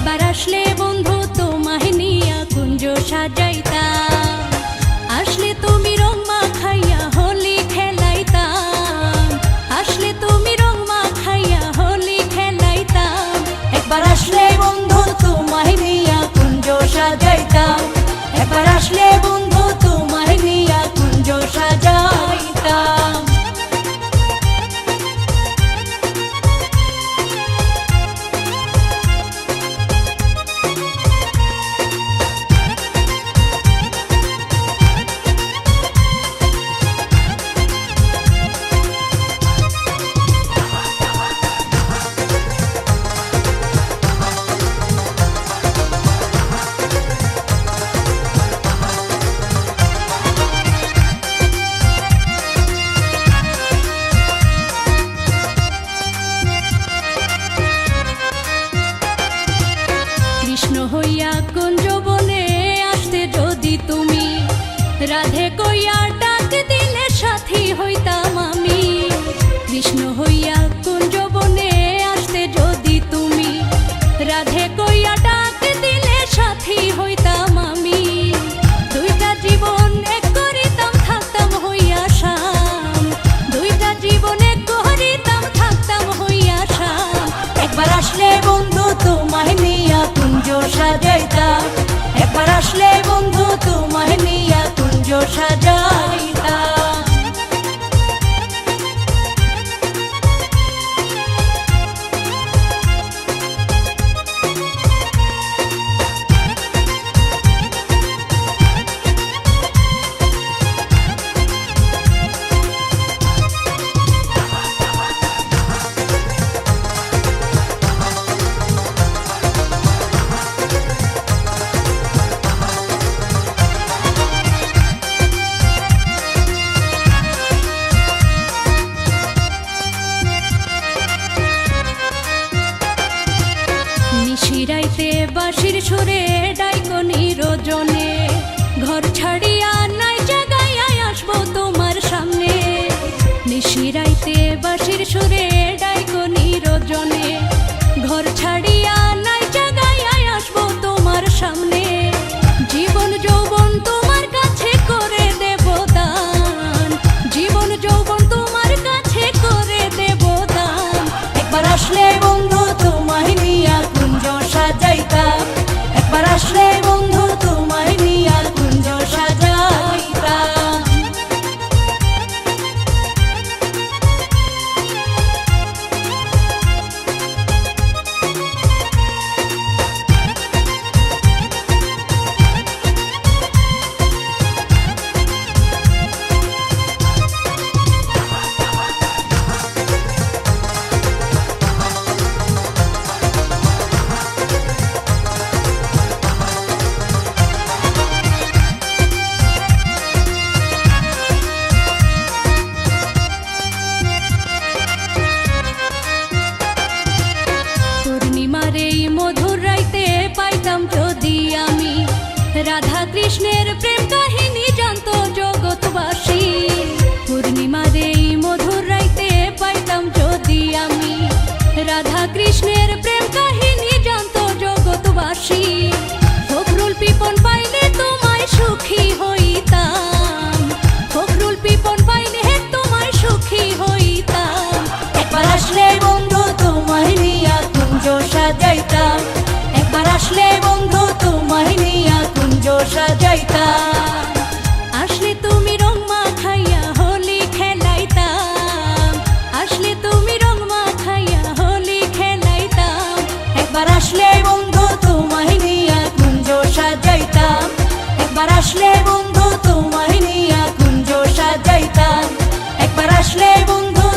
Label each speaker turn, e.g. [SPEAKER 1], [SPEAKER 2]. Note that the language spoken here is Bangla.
[SPEAKER 1] একবার আসলে বন্ধু তোমায় নিয়া কুঞ্জ সাজাইতাম, আসলে তুমি রং মাখাইয়া হোলি খেলাইতাম, আসলে তুমি রং মাখাইয়া হোলি খেলাইতাম। একবার আসলে বন্ধু তোমায় নিয়া কুঞ্জ সাজাইতাম, একবার আসলে বন্ধু তোমায় নিয়া কুঞ্জ সাজাইতাম। কৃষ্ণ হইয়া কুঞ্জ বনে আসতে যদি তুমি, রাধে কইয়া ডাক দিলে সাথী হইতাম আমি। কৃষ্ণ হইয়া কুঞ্জ বনে আসতে যদি তুমি, রাধে কইয়া ডাক দিলে সাথী হইতাম আমি। দুইটা জীবন এক করিতাম থাকতাম হইয়া শাম, দুইটা জীবন এক করিতাম থাকতাম হইয়া শাম। একবার আসলে বন্ধু তোমায় নিয়া কুঞ্জ সাজাইতাম, একবার আসলে বন্ধু তোমায় নিয়া কুঞ্জ সাজাইতাম। নিশিরাইতে বাঁশির সুরে ডাইকনি রোজনে, ঘর ছাড়িয়া নাই জায়গায় আসবো তোমার সামনে। নিশিরাইতে বাঁশির সুরে ডাইকনি রোজনে, ঘর ছাড়িয়া নাই জায়গায় আসবো তোমার সামনে। জীবন যৌবন তোমার কাছে করে দেব দান, জীবন যৌবন তোমার কাছে করে দেব দান। একবার আসলে বন্ধু তোমায় নিয়া কুঞ্জ সাজাইতাম, একবার আসলে বন্ধু তোমায় নিয়া কুঞ্জ সাজাইতাম। পূর্ণিমার এই মধুর রাইতে পাইতাম যদি আমি, রাধা কৃষ্ণের প্রেম কাহিনী জানতো জগৎবাসী। পূর্ণিমার এই মধুর রাইতে পাইতাম যদি আমি, রাধা কৃষ্ণের প্রেম কাহিনী জানতো জগৎবাসী। ফখরুল পিপন পাইলে তোমায় সুখী হইতাম, ফখরুল পিপন পাইলে তোমায় সুখী হইতাম। একবার আসলে বন্ধু তোমায় নিয়া কুঞ্জ সাজাইতাম, একবার আসলে বন্ধু তোমায় নিয়া কুঞ্জ সাজাইতাম। আসলে তুমি রং মাখাইয়া হোলি খেলাইতাম, আসলে তুমি রং মাখাইয়া হোলি খেলাইতাম। একবার আসলে বন্ধু তোমায় নিয়া কুঞ্জ সাজাইতাম, একবার আসলে বন্ধু তোমায় নিয়া কুঞ্জ সাজাইতাম। একবার আসলে বন্ধু